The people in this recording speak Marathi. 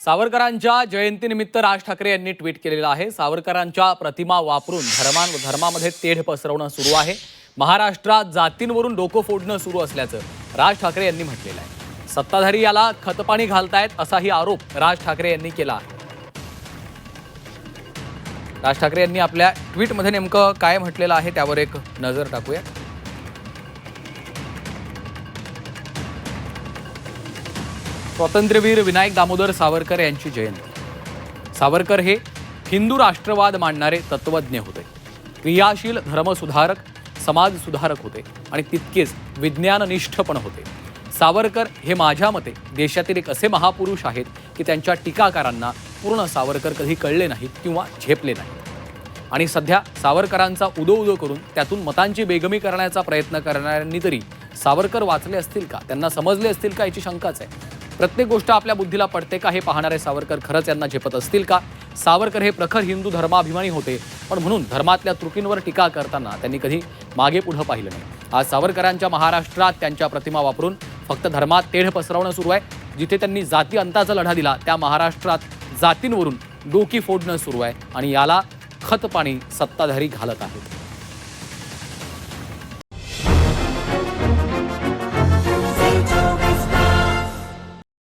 सावरकरांच्या जयंतीनिमित्त राज ठाकरे यांनी ट्विट केलेलं आहे। सावरकरांच्या प्रतिमा वापरून धर्मामध्ये तेढ पसरवणं सुरू आहे। महाराष्ट्रात जातींवरून डोकं फोडणं सुरू असल्याचं राज ठाकरे यांनी म्हटलेलं आहे। सत्ताधारी याला खतपाणी घालतायत असाही आरोप राज ठाकरे यांनी केला आहे। राज ठाकरे यांनी आपल्या ट्विटमध्ये नेमकं काय म्हटलेलं आहे त्यावर एक नजर टाकूया। स्वातंत्र्यवीर विनायक दामोदर सावरकर यांची जयंती। सावरकर हे हिंदू राष्ट्रवाद मांडणारे तत्वज्ञ होते, क्रियाशील धर्मसुधारक, समाजसुधारक होते आणि तितकेच विज्ञाननिष्ठ पण होते। सावरकर हे माझ्या मते देशातील एक असे महापुरुष आहेत की त्यांच्या टीकाकारांना पूर्ण सावरकर कधी कळले नाहीत किंवा झेपले नाहीत। आणि सध्या सावरकरांचा उदो करून त्यातून मतांची बेगमी करण्याचा प्रयत्न करणाऱ्यांनी तरी सावरकर वाचले असतील का, त्यांना समजले असतील का याची शंकाच आहे। प्रत्येक गोष्ट आपल्या बुद्धीला पडते का हे पाहणारे सावरकर खरंच यांना झेपत असतील का? सावरकर हे प्रखर हिंदू धर्माभिमानी होते, पण म्हणून धर्मातल्या त्रुटींवर टीका करताना त्यांनी कधी मागे पुढे पाहिलं नाही। आज सावरकरांच्या महाराष्ट्रात त्यांच्या प्रतिमा वापरून फक्त धर्मात तेढ पसरवणं सुरू आहे। जिथे त्यांनी जाती अंताचा लढा दिला त्या महाराष्ट्रात जातींवरून डोकी फोडणं सुरू आहे आणि याला खतपाणी सत्ताधारी घालत आहेत।